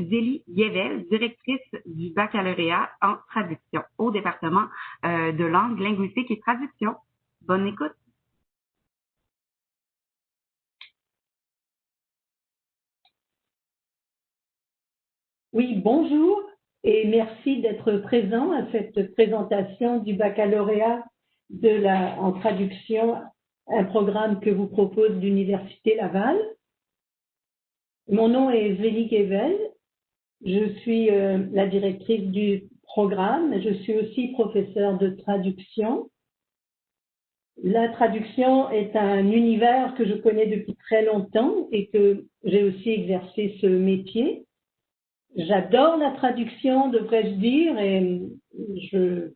Zélie Guével, directrice du baccalauréat en traduction au département de langue, linguistique et traduction. Bonne écoute. Oui, bonjour et merci d'être présent à cette présentation du baccalauréat en traduction, un programme que vous propose l'Université Laval. Mon nom est Zélie Guével, je suis la directrice du programme, je suis aussi professeure de traduction. La traduction est un univers que je connais depuis très longtemps et que j'ai aussi exercé ce métier. J'adore la traduction, devrais-je dire, et je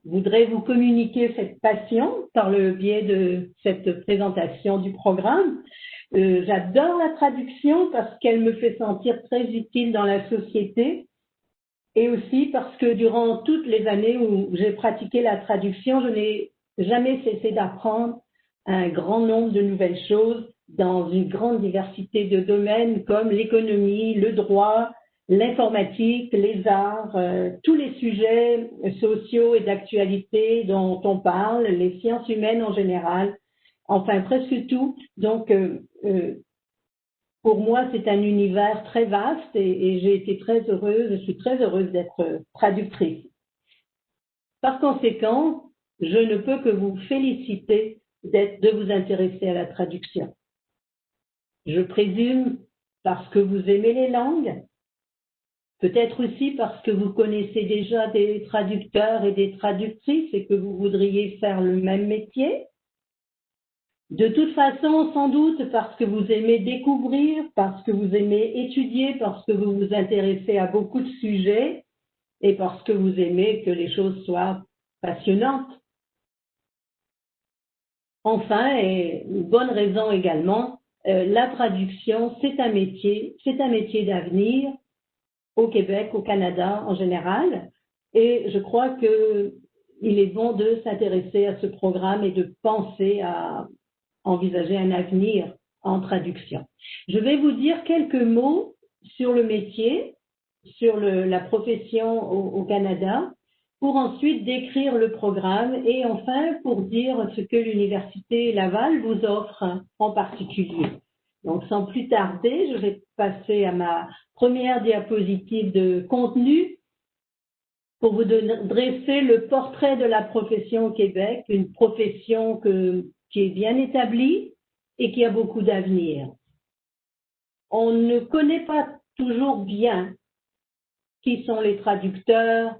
voudrais vous communiquer cette passion par le biais de cette présentation du programme. J'adore la traduction parce qu'elle me fait sentir très utile dans la société et aussi parce que durant toutes les années où j'ai pratiqué la traduction, je n'ai jamais cessé d'apprendre un grand nombre de nouvelles choses dans une grande diversité de domaines comme l'économie, le droit, l'informatique, les arts, tous les sujets sociaux et d'actualité dont on parle, les sciences humaines en général, enfin presque tout. Donc, pour moi, c'est un univers très vaste et j'ai été très heureuse, je suis très heureuse d'être traductrice. Par conséquent, je ne peux que vous féliciter de vous intéresser à la traduction. Je présume parce que vous aimez les langues, peut-être aussi parce que vous connaissez déjà des traducteurs et des traductrices et que vous voudriez faire le même métier. De toute façon, sans doute parce que vous aimez découvrir, parce que vous aimez étudier, parce que vous vous intéressez à beaucoup de sujets et parce que vous aimez que les choses soient passionnantes. Enfin, et une bonne raison également, la traduction, c'est un métier d'avenir au Québec, au Canada en général, et je crois qu'il est bon de s'intéresser à ce programme et de penser à envisager un avenir en traduction. Je vais vous dire quelques mots sur le métier, sur la profession au Canada, pour ensuite décrire le programme et enfin pour dire ce que l'Université Laval vous offre en particulier. Donc sans plus tarder, je vais passer à ma première diapositive de contenu pour vous dresser le portrait de la profession au Québec, une profession qui est bien établie et qui a beaucoup d'avenir. On ne connaît pas toujours bien qui sont les traducteurs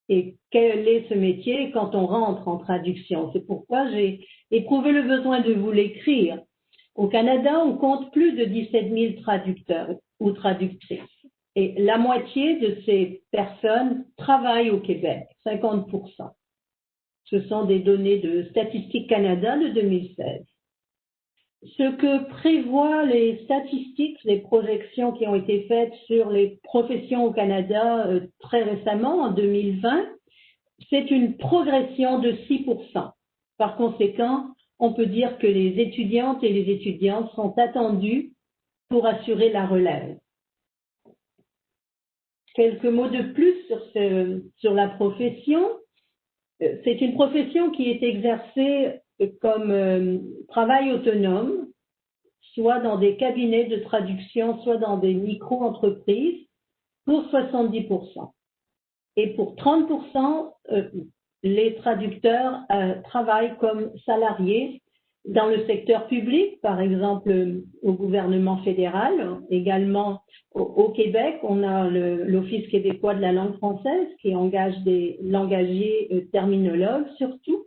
et quel est ce métier quand on rentre en traduction. C'est pourquoi j'ai éprouvé le besoin de vous l'écrire. Au Canada, on compte plus de 17 000 traducteurs ou traductrices. Et la moitié de ces personnes travaillent au Québec, 50%. Ce sont des données de Statistique Canada de 2016. Ce que prévoient les statistiques, les projections qui ont été faites sur les professions au Canada très récemment, en 2020, c'est une progression de 6%. Par conséquent, on peut dire que les étudiantes et les étudiants sont attendus pour assurer la relève. Quelques mots de plus sur la profession. C'est une profession qui est exercée comme travail autonome, soit dans des cabinets de traduction, soit dans des micro-entreprises, pour 70%. Et pour 30%, les traducteurs travaillent comme salariés dans le secteur public, par exemple au gouvernement fédéral, également au Québec, on a l'Office québécois de la langue française qui engage des langagiers terminologues surtout.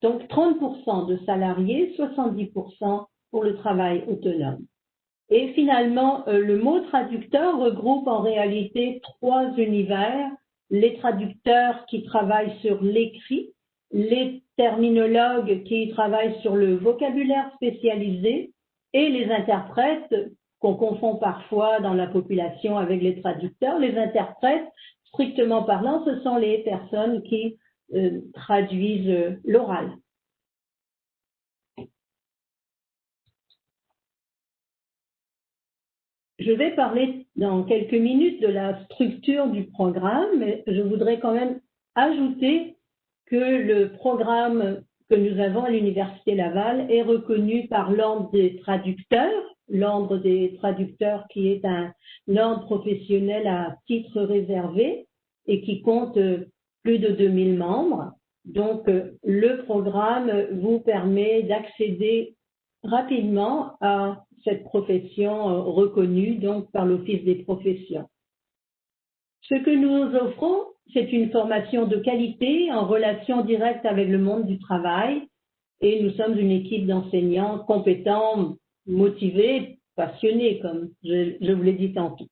Donc 30% de salariés, 70% pour le travail autonome. Et finalement, le mot traducteur regroupe en réalité trois univers: les traducteurs qui travaillent sur l'écrit, les terminologues qui travaillent sur le vocabulaire spécialisé et les interprètes qu'on confond parfois dans la population avec les traducteurs. Les interprètes, strictement parlant, ce sont les personnes qui traduisent l'oral. Je vais parler dans quelques minutes de la structure du programme, mais je voudrais quand même ajouter que le programme que nous avons à l'Université Laval est reconnu par l'Ordre des traducteurs qui est un ordre professionnel à titre réservé et qui compte plus de 2000 membres. Donc, le programme vous permet d'accéder rapidement à cette profession reconnue donc par l'Office des professions. Ce que nous offrons, c'est une formation de qualité en relation directe avec le monde du travail et nous sommes une équipe d'enseignants compétents, motivés, passionnés, comme je vous l'ai dit tantôt.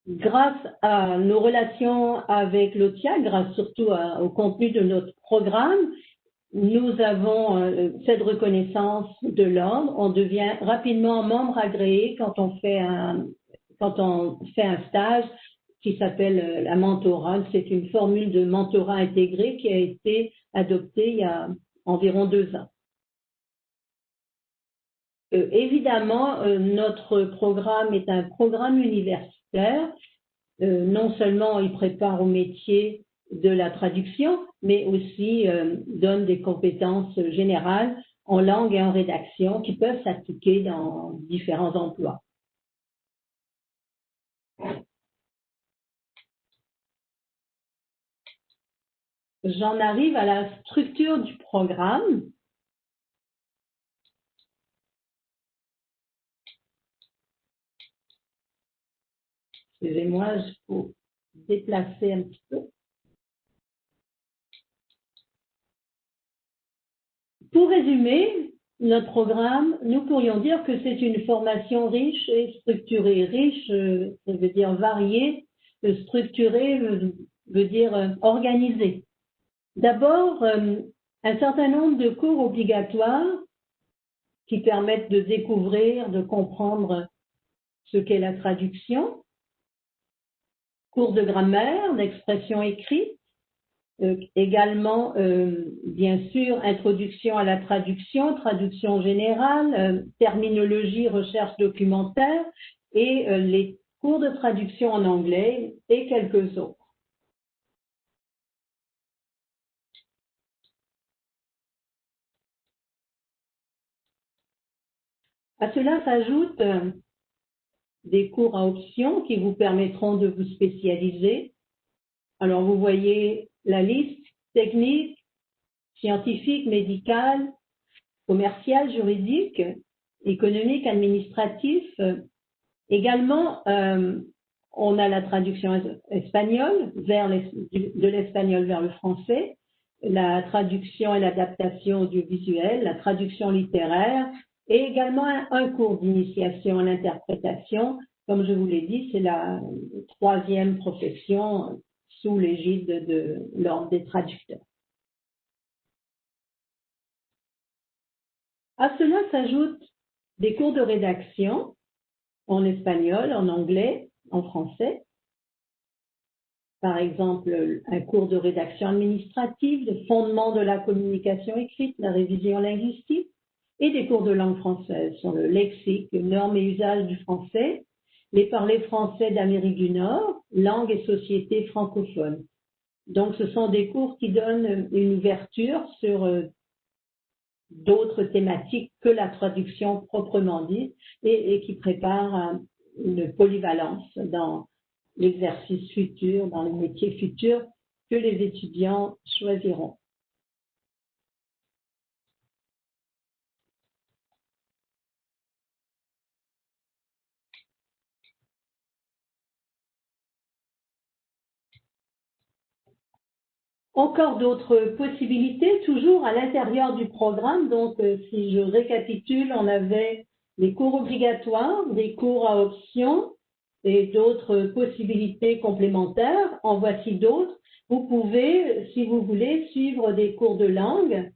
Grâce à nos relations avec l'OTIA, grâce surtout au contenu de notre programme, nous avons cette reconnaissance de l'ordre. On devient rapidement membre agréé quand on fait un stage qui s'appelle la mentorat. C'est une formule de mentorat intégré qui a été adoptée il y a environ 2 ans. Évidemment, notre programme est un programme universitaire. Non seulement il prépare au métier de la traduction, mais aussi donne des compétences générales en langue et en rédaction qui peuvent s'appliquer dans différents emplois. J'en arrive à la structure du programme. Excusez-moi, il faut déplacer un petit peu. Pour résumer notre programme, nous pourrions dire que c'est une formation riche et structurée. Riche, ça veut dire variée. Structurée veut dire organisée. D'abord, un certain nombre de cours obligatoires qui permettent de découvrir, de comprendre ce qu'est la traduction. Cours de grammaire, d'expression écrite. Également, bien sûr, introduction à la traduction, traduction générale, terminologie, recherche documentaire et les cours de traduction en anglais et quelques autres. À cela s'ajoutent des cours à option qui vous permettront de vous spécialiser. Alors, vous voyez la liste: technique, scientifique, médicale, commerciale, juridique, économique, administratif. Également, on a la traduction espagnole de l'espagnol vers le français, la traduction et l'adaptation audiovisuelle, la traduction littéraire et également un cours d'initiation à l'interprétation. Comme je vous l'ai dit, c'est la 3e profession sous l'égide de l'Ordre des traducteurs. À cela s'ajoutent des cours de rédaction en espagnol, en anglais, en français. Par exemple, un cours de rédaction administrative, de fondement de la communication écrite, la révision linguistique, et des cours de langue française sur le lexique, normes et usages du français, les parlers français d'Amérique du Nord, langue et société francophone. Donc, ce sont des cours qui donnent une ouverture sur d'autres thématiques que la traduction proprement dite et qui préparent une polyvalence dans l'exercice futur, dans les métiers futurs que les étudiants choisiront. Encore d'autres possibilités, toujours à l'intérieur du programme. Donc, si je récapitule, on avait les cours obligatoires, des cours à option et d'autres possibilités complémentaires. En voici d'autres. Vous pouvez, si vous voulez, suivre des cours de langue,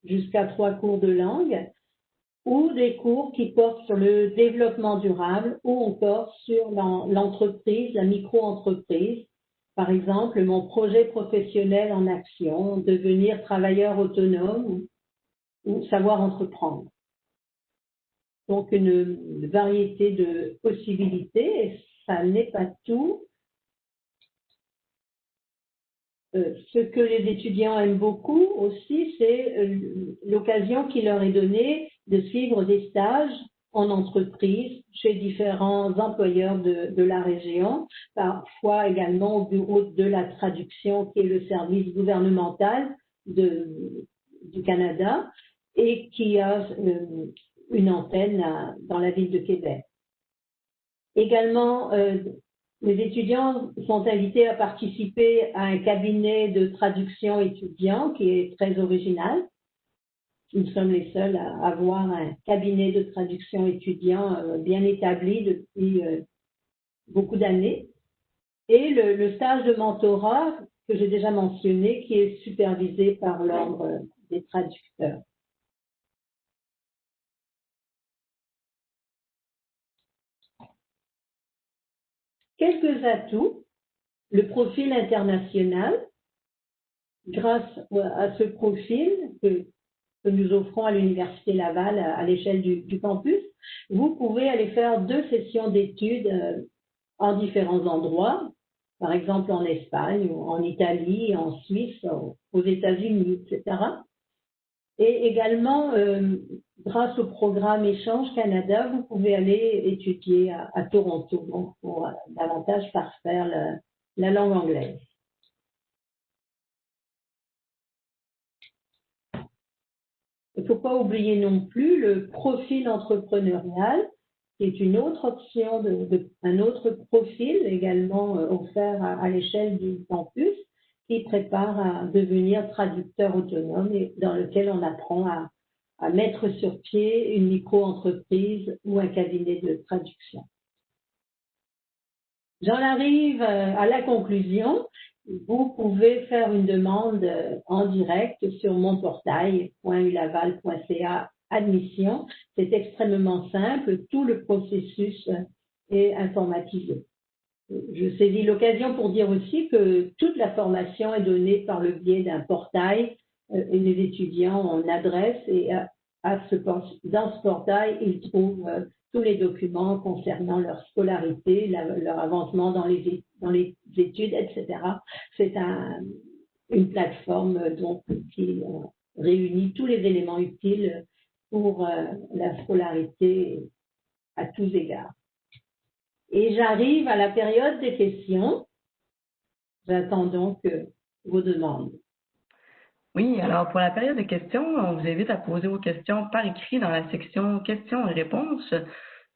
jusqu'à 3 cours de langue, ou des cours qui portent sur le développement durable ou encore sur l'entreprise, la micro-entreprise. Par exemple, mon projet professionnel en action, devenir travailleur autonome ou savoir entreprendre. donc une variété de possibilités, et ça n'est pas tout. Ce que les étudiants aiment beaucoup aussi, c'est l'occasion qui leur est donnée de suivre des stages en entreprise chez différents employeurs de la région, parfois également au bureau de la traduction, qui est le service gouvernemental du Canada et qui a une antenne dans la ville de Québec. Également, les étudiants sont invités à participer à un cabinet de traduction étudiant qui est très original. Nous sommes les seuls à avoir un cabinet de traduction étudiant bien établi depuis beaucoup d'années. Et le stage de mentorat que j'ai déjà mentionné, qui est supervisé par l'Ordre des traducteurs. Quelques atouts. Le profil international. Grâce à ce profil que nous offrons à l'Université Laval à l'échelle du campus, vous pouvez aller faire 2 sessions d'études en différents endroits, par exemple en Espagne, ou en Italie, en Suisse, aux États-Unis, etc. Et également, grâce au programme Échange Canada, vous pouvez aller étudier à Toronto, donc pour davantage parfaire la langue anglaise. Il ne faut pas oublier non plus le profil entrepreneurial, qui est une autre option, un autre profil également offert à l'échelle du campus, qui prépare à devenir traducteur autonome et dans lequel on apprend à mettre sur pied une micro-entreprise ou un cabinet de traduction. J'en arrive à la conclusion. Vous pouvez faire une demande en direct sur mon portail .ulaval.ca admission. C'est extrêmement simple. Tout le processus est informatisé. Je saisis l'occasion pour dire aussi que toute la formation est donnée par le biais d'un portail et les étudiants ont une adresse et dans ce portail, ils trouvent tous les documents concernant leur scolarité, leur avancement dans les études, etc. C'est une plateforme donc qui réunit tous les éléments utiles pour la scolarité à tous égards. Et j'arrive à la période des questions. J'attends donc vos demandes. Oui, alors pour la période de questions, on vous invite à poser vos questions par écrit dans la section questions et réponses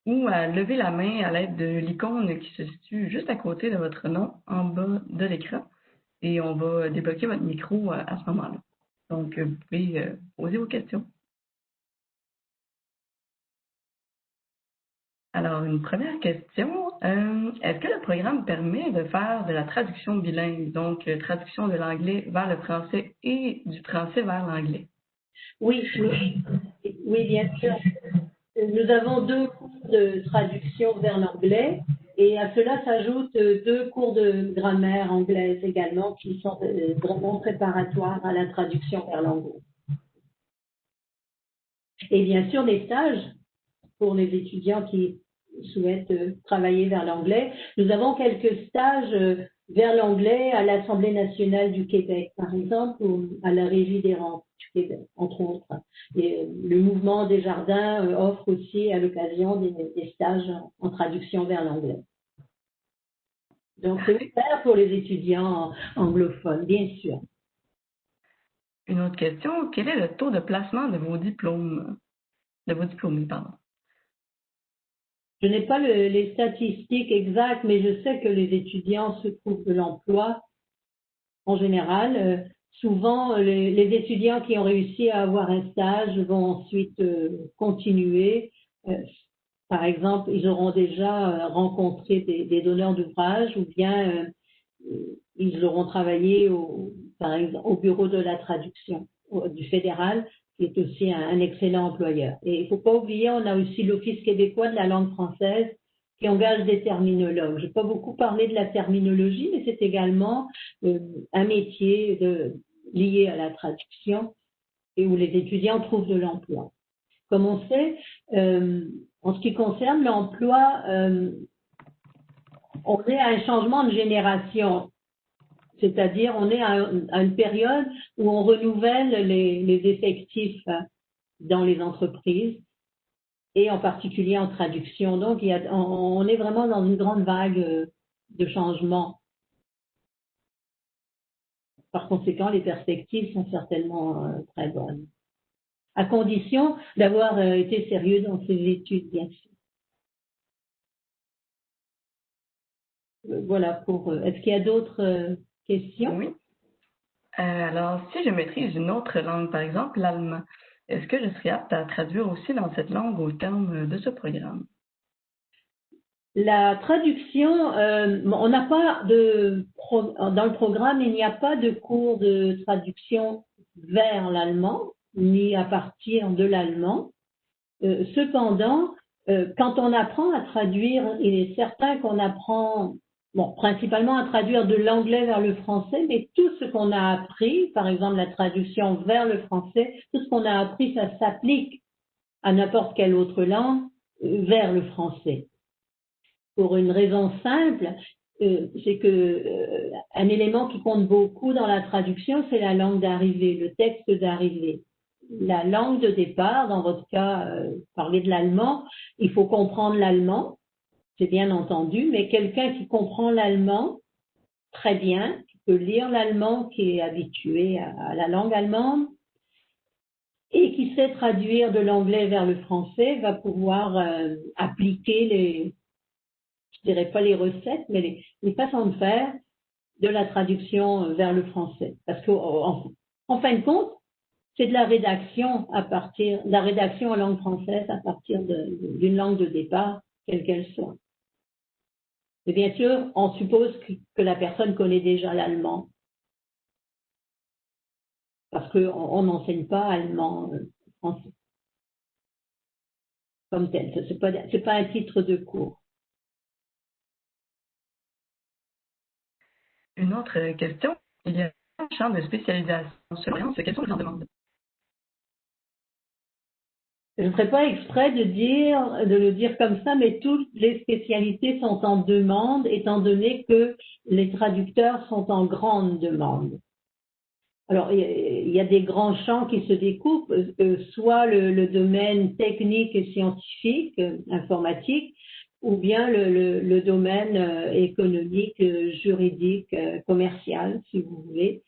ou à lever la main à l'aide de l'icône qui se situe juste à côté de votre nom en bas de l'écran et on va débloquer votre micro à ce moment-là. Donc, vous pouvez poser vos questions. Alors, une première question, est-ce que le programme permet de faire de la traduction bilingue, donc traduction de l'anglais vers le français et du français vers l'anglais? Oui, bien sûr. Nous avons 2 cours de traduction vers l'anglais et à cela s'ajoutent 2 cours de grammaire anglaise également qui sont vraiment préparatoires à la traduction vers l'anglais. Et bien sûr, des stages pour les étudiants qui souhaitent travailler vers l'anglais. Nous avons quelques stages vers l'anglais à l'Assemblée nationale du Québec, par exemple, ou à la Régie des rentes du Québec, entre autres. Et le mouvement des jardins offre aussi à l'occasion des stages en traduction vers l'anglais. Donc, c'est ouvert pour les étudiants anglophones, bien sûr. Une autre question, quel est le taux de placement de vos diplômés, pardon? Je n'ai pas les statistiques exactes, mais je sais que les étudiants se trouvent de l'emploi en général. Souvent, les étudiants qui ont réussi à avoir un stage vont ensuite continuer. Par exemple, ils auront déjà rencontré des donneurs d'ouvrage ou bien ils auront travaillé par exemple, au bureau de la traduction du fédéral, qui est aussi un excellent employeur. Et il ne faut pas oublier, on a aussi l'Office québécois de la langue française qui engage des terminologues. Je n'ai pas beaucoup parlé de la terminologie, mais c'est également un métier lié à la traduction et où les étudiants trouvent de l'emploi. comme on sait, en ce qui concerne l'emploi, on est à un changement de génération. C'est-à-dire, on est à une période où on renouvelle les effectifs dans les entreprises et en particulier en traduction. Donc, on est vraiment dans une grande vague de changement. Par conséquent, les perspectives sont certainement très bonnes, à condition d'avoir été sérieux dans ses études, bien sûr. Voilà pour. Est-ce qu'il y a d'autres questions? Oui. Alors, si je maîtrise une autre langue, par exemple l'allemand, est-ce que je serais apte à traduire aussi dans cette langue au terme de ce programme? La traduction, on n'a pas dans le programme, il n'y a pas de cours de traduction vers l'allemand, ni à partir de l'allemand. Cependant, quand on apprend à traduire, il est certain qu'on apprend, principalement à traduire de l'anglais vers le français, mais tout ce qu'on a appris, par exemple la traduction vers le français, tout ce qu'on a appris, ça s'applique à n'importe quelle autre langue vers le français. Pour une raison simple, c'est que un élément qui compte beaucoup dans la traduction, c'est la langue d'arrivée, le texte d'arrivée. La langue de départ, dans votre cas, parler de l'allemand, il faut comprendre l'allemand, c'est bien entendu, mais quelqu'un qui comprend l'allemand très bien, qui peut lire l'allemand, qui est habitué à la langue allemande, et qui sait traduire de l'anglais vers le français, va pouvoir appliquer je dirais pas les recettes, mais les façons de faire de la traduction vers le français. Parce qu'en fin de compte, c'est de la rédaction la rédaction en langue française à partir d'une langue de départ, quelle qu'elle soit. Et bien sûr, on suppose que la personne connaît déjà l'allemand. Parce qu'on n'enseigne pas allemand français. Comme tel. C'est pas un titre de cours. Une autre question, il y a un champ de spécialisation selon quelles sont les demandes? Je ne ferai pas exprès de le dire comme ça, mais toutes les spécialités sont en demande, étant donné que les traducteurs sont en grande demande. Alors, il y a des grands champs qui se découpent, soit le domaine technique et scientifique, informatique, ou bien le domaine économique, juridique, commercial, si vous voulez.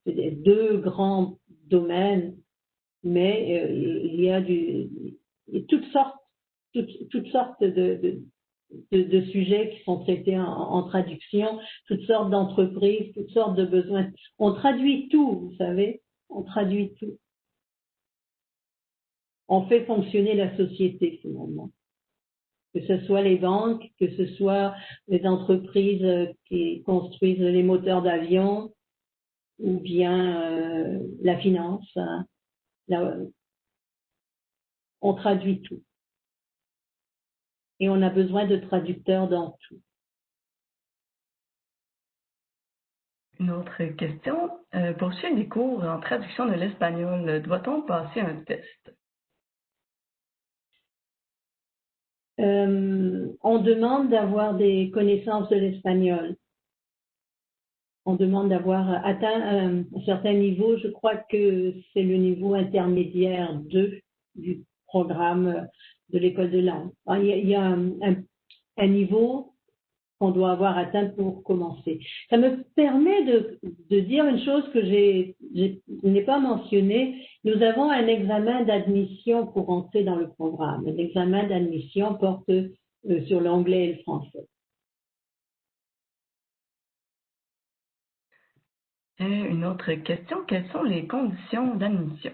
C'est deux grands domaines, mais il y a toutes sortes de sujets qui sont traités en traduction, toutes sortes d'entreprises, toutes sortes de besoins. On traduit tout, vous savez, on traduit tout. On fait fonctionner la société finalement. Que ce soit les banques, que ce soit les entreprises qui construisent les moteurs d'avion, ou bien la finance. Hein. On traduit tout. Et on a besoin de traducteurs dans tout. Une autre question. Pour suivre des cours en traduction de l'espagnol, doit-on passer un test? On demande d'avoir des connaissances de l'espagnol. On demande d'avoir atteint un certain niveau. Je crois que c'est le niveau intermédiaire 2 du programme de l'école de langue. Alors, il y a un niveau qu'on doit avoir atteint pour commencer. Ça me permet de dire une chose que je n'ai pas mentionnée. Nous avons un examen d'admission pour entrer dans le programme. L'examen d'admission porte sur l'anglais et le français. Et une autre question, quelles sont les conditions d'admission?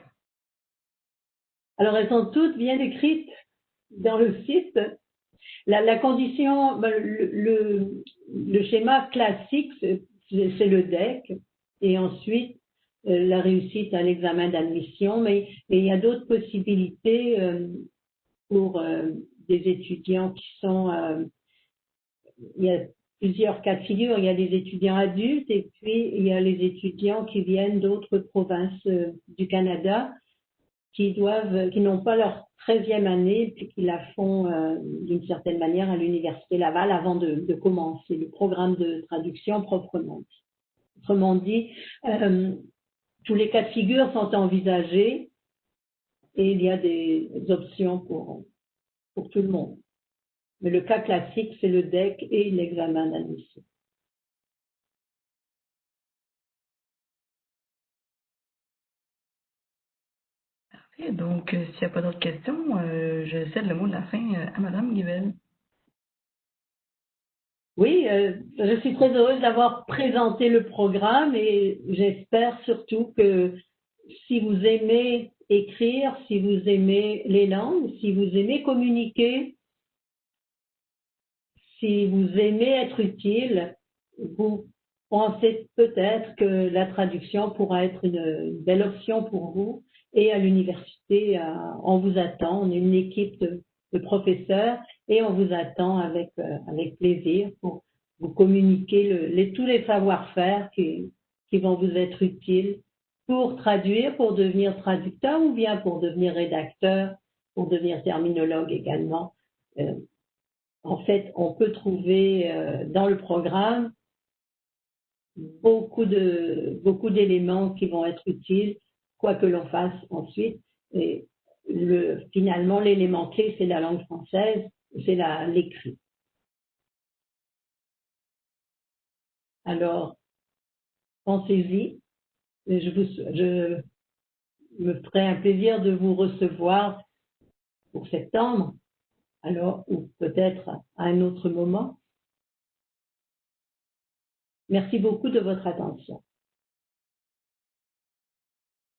Alors, elles sont toutes bien écrites dans le site. La condition, le schéma classique, c'est le DEC, et ensuite la réussite à l'examen d'admission, mais il y a d'autres possibilités pour des étudiants qui sont, il y a plusieurs cas de figure, il y a des étudiants adultes et puis il y a les étudiants qui viennent d'autres provinces du Canada. qui n'ont pas leur 13e année, puis qui la font d'une certaine manière à l'Université Laval avant de commencer le programme de traduction proprement dit. Autrement dit, tous les cas de figure sont envisagés et il y a des options pour tout le monde. Mais le cas classique, c'est le DEC et l'examen d'admission. Parfait. Donc, s'il n'y a pas d'autres questions, je cède le mot de la fin à Madame Guibel. Oui, je suis très heureuse d'avoir présenté le programme et j'espère surtout que si vous aimez écrire, si vous aimez les langues, si vous aimez communiquer, si vous aimez être utile, vous pensez peut-être que la traduction pourra être une belle option pour vous. Et à l'université, on vous attend, on est une équipe de professeurs et on vous attend avec plaisir pour vous communiquer tous les savoir-faire qui vont vous être utiles pour traduire, pour devenir traducteur ou bien pour devenir rédacteur, pour devenir terminologue également. En fait, on peut trouver dans le programme beaucoup d'éléments qui vont être utiles, quoi que l'on fasse ensuite. Et finalement, l'élément clé, c'est la langue française, c'est l'écrit. Alors, pensez-y. Je me ferai un plaisir de vous recevoir pour septembre, alors, ou peut-être à un autre moment. Merci beaucoup de votre attention.